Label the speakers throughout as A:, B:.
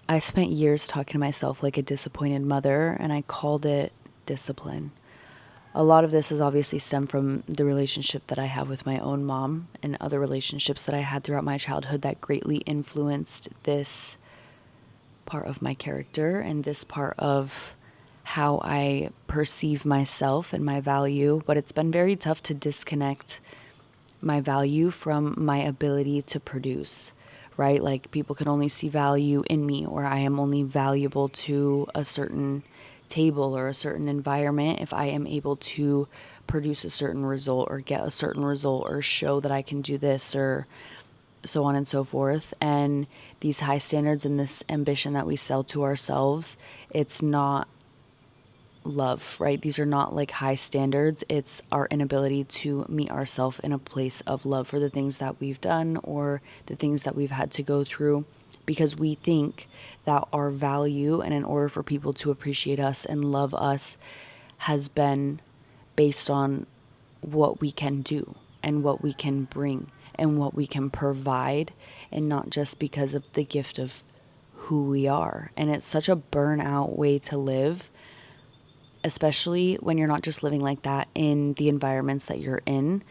A: I spent years talking to myself like a disappointed mother, and I called it discipline. A lot of this has obviously stemmed from the relationship that I have with my own mom and other relationships that I had throughout my childhood that greatly influenced this part of my character and this part of how I perceive myself and my value. But it's been very tough to disconnect my value from my ability to produce, right? Like people can only see value in me, or I am only valuable to a certain table or a certain environment if I am able to produce a certain result or get a certain result or show that I can do this or so on and so forth. And these high standards and this ambition that we sell to ourselves, it's not love, right? These are not like high standards. It's our inability to meet ourselves in a place of love for the things that we've done or the things that we've had to go through, because we think that our value, and in order for people to appreciate us and love us, has been based on what we can do and what we can bring and what we can provide, and not just because of the gift of who we are. And it's such a burnout way to live, especially when you're not just living like that in the environments that you're in,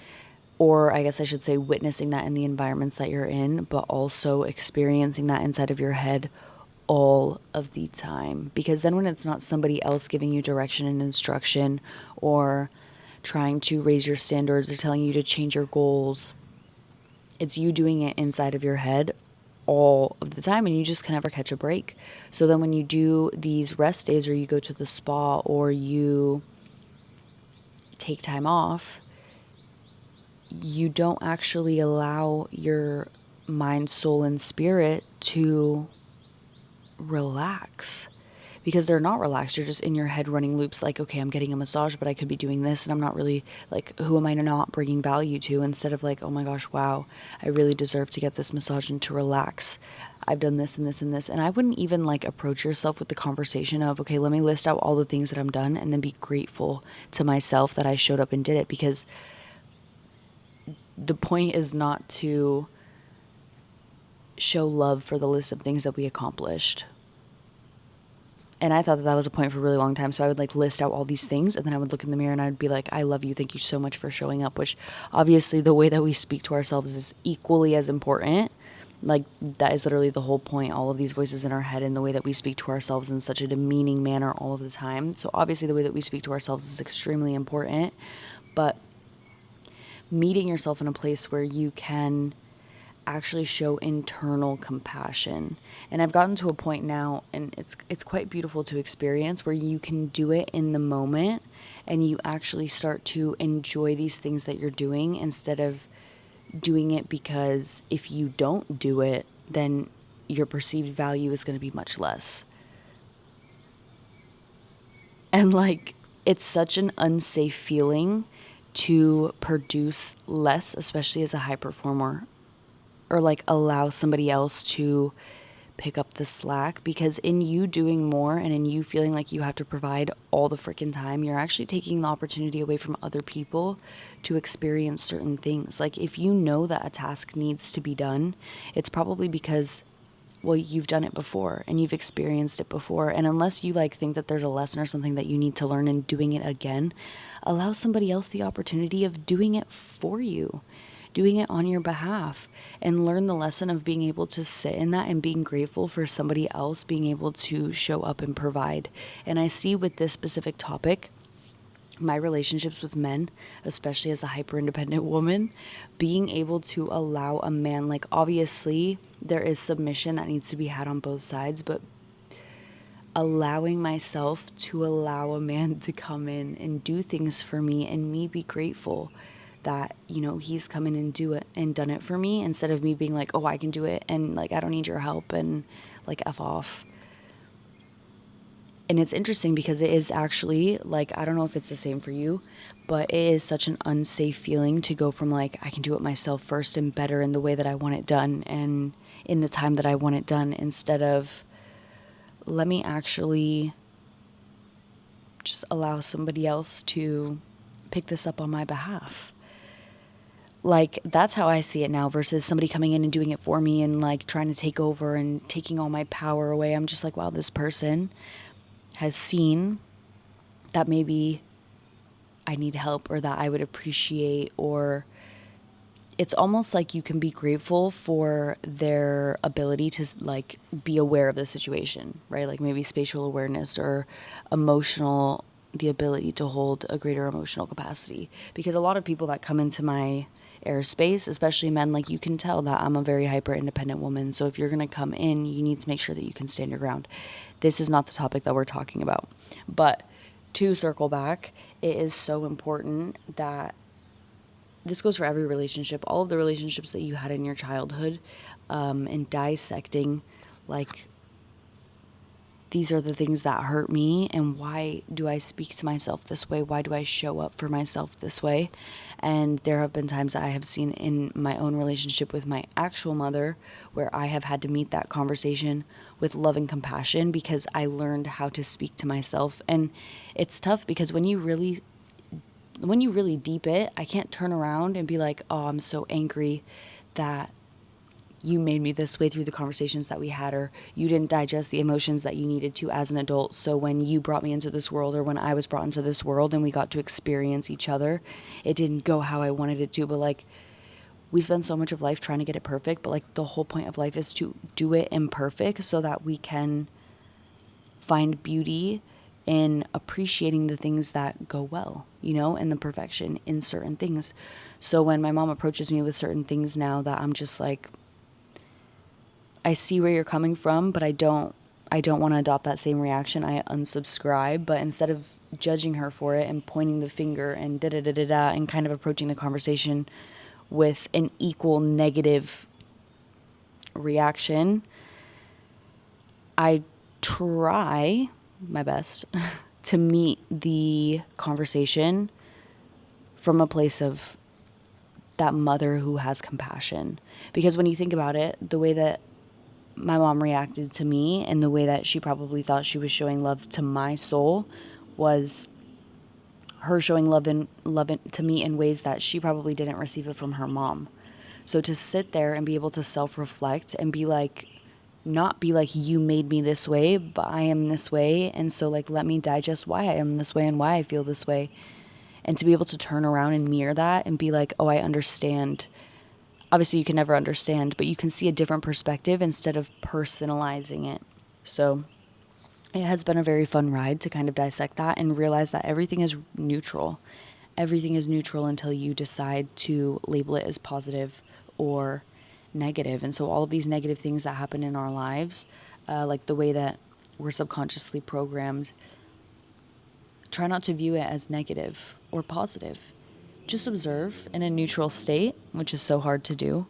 A: or I guess I should say witnessing that in the environments that you're in, but also experiencing that inside of your head all of the time. Because then when it's not somebody else giving you direction and instruction or trying to raise your standards or telling you to change your goals, it's you doing it inside of your head all of the time, and you just can never catch a break. So then when you do these rest days, or you go to the spa, or you take time off, you don't actually allow your mind, soul, and spirit to relax, because they're not relaxed. You're just in your head running loops like, okay, I'm getting a massage, but I could be doing this, and I'm not really, like, who am I not bringing value to? Instead of like, oh my gosh, wow, I really deserve to get this massage and to relax. I've done this and this and this. And I wouldn't even like approach yourself with the conversation of, okay, let me list out all the things that I'm done and then be grateful to myself that I showed up and did it, because the point is not to show love for the list of things that we accomplished. And I thought that that was a point for a really long time. So I would like list out all these things, and then I would look in the mirror and I would be like, I love you. Thank you so much for showing up, which obviously the way that we speak to ourselves is equally as important. Like that is literally the whole point. All of these voices in our head and the way that we speak to ourselves in such a demeaning manner all of the time. So obviously the way that we speak to ourselves is extremely important, but meeting yourself in a place where you can actually show internal compassion. And I've gotten to a point now, and it's quite beautiful to experience, where you can do it in the moment and you actually start to enjoy these things that you're doing, instead of doing it because if you don't do it, then your perceived value is going to be much less. And like, it's such an unsafe feeling to produce less, especially as a high performer, or like allow somebody else to pick up the slack, because in you doing more and in you feeling like you have to provide all the freaking time, you're actually taking the opportunity away from other people to experience certain things. Like if you know that a task needs to be done, it's probably because, well, you've done it before and you've experienced it before. And unless you like think that there's a lesson or something that you need to learn in doing it again, allow somebody else the opportunity of doing it for you, doing it on your behalf, and learn the lesson of being able to sit in that and being grateful for somebody else being able to show up and provide. And I see with this specific topic, my relationships with men, especially as a hyper independent woman, being able to allow a man, like obviously there is submission that needs to be had on both sides, but allowing myself to allow a man to come in and do things for me, and me be grateful that, you know, he's come in and do it and done it for me, instead of me being like, oh, I can do it and like I don't need your help and like F off. And it's interesting because it is actually like, I don't know if it's the same for you, but it is such an unsafe feeling to go from like, I can do it myself first and better in the way that I want it done and in the time that I want it done, instead of let me actually just allow somebody else to pick this up on my behalf. Like, that's how I see it now versus somebody coming in and doing it for me and like trying to take over and taking all my power away. I'm just like, wow, this person has seen that maybe I need help or that I would appreciate, or it's almost like you can be grateful for their ability to like be aware of the situation, right? Like maybe spatial awareness or emotional, the ability to hold a greater emotional capacity. Because a lot of people that come into my airspace, especially men, like you can tell that I'm a very hyper independent woman. So if you're going to come in, you need to make sure that you can stand your ground. This is not the topic that we're talking about. But to circle back, it is so important that this goes for every relationship, all of the relationships that you had in your childhood, and dissecting, like, these are the things that hurt me, and why do I speak to myself this way? Why do I show up for myself this way? And there have been times that I have seen in my own relationship with my actual mother where I have had to meet that conversation with love and compassion because I learned how to speak to myself. And it's tough because when you really deep it, I can't turn around and be like, oh, I'm so angry that you made me this way through the conversations that we had, or you didn't digest the emotions that you needed to as an adult. So when you brought me into this world, or when I was brought into this world and we got to experience each other, it didn't go how I wanted it to. But like, we spend so much of life trying to get it perfect, but like the whole point of life is to do it imperfect so that we can find beauty in appreciating the things that go well, and the perfection in certain things. So when my mom approaches me with certain things now that I'm just like, I see where you're coming from, but I don't want to adopt that same reaction. I unsubscribe, but instead of judging her for it and pointing the finger and da da da da da and kind of approaching the conversation with an equal negative reaction, I try my best to meet the conversation from a place of that mother who has compassion. Because when you think about it, the way that my mom reacted to me and the way that she probably thought she was showing love to my soul was her showing to me in ways that she probably didn't receive it from her mom. So to sit there and be able to self-reflect and be like, not be like, you made me this way, but I am this way, and so like, let me digest why I am this way and why I feel this way. And to be able to turn around and mirror that and be like, oh, I understand. Obviously you can never understand, but you can see a different perspective instead of personalizing it. So it has been a very fun ride to kind of dissect that and realize that everything is neutral. Everything is neutral until you decide to label it as positive or negative. And so all of these negative things that happen in our lives, like the way that we're subconsciously programmed, try not to view it as negative or positive. Just observe in a neutral state, which is so hard to do.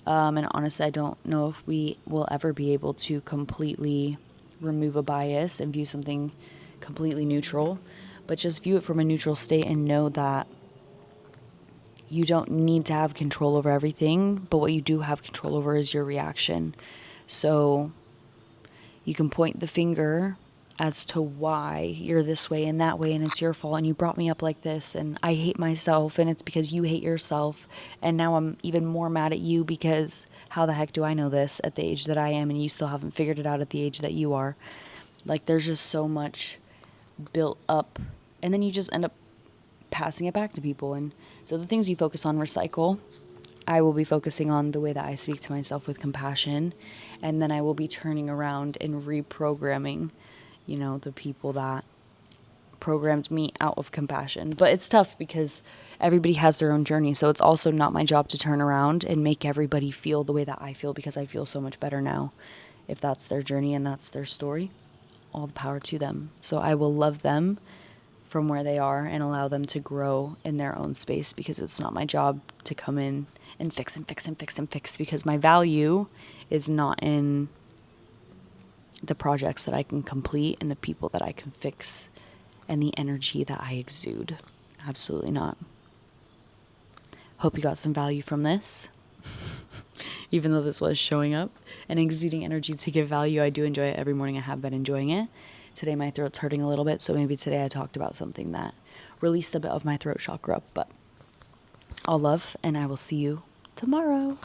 A: And honestly, I don't know if we will ever be able to completely remove a bias and view something completely neutral, but just view it from a neutral state and know that you don't need to have control over everything, but what you do have control over is your reaction. So you can point the finger as to why you're this way and that way, and it's your fault, and you brought me up like this, and I hate myself, and it's because you hate yourself, and now I'm even more mad at you because how the heck do I know this at the age that I am, and you still haven't figured it out at the age that you are. Like, there's just so much built up, and then you just end up passing it back to people. And so the things you focus on recycle. I will be focusing on the way that I speak to myself with compassion, and then I will be turning around and reprogramming, the people that programmed me out of compassion. But it's tough because everybody has their own journey, so it's also not my job to turn around and make everybody feel the way that I feel, because I feel so much better now. If that's their journey and that's their story, all the power to them. So I will love them from where they are and allow them to grow in their own space, because it's not my job to come in and fix and fix and fix and fix, because my value is not in the projects that I can complete and the people that I can fix and the energy that I exude. Absolutely not. Hope you got some value from this. Even though this was showing up and exuding energy to give value, I do enjoy it every morning. I have been enjoying it. Today my throat's hurting a little bit, so maybe today I talked about something that released a bit of my throat chakra, but All love, and I will see you tomorrow.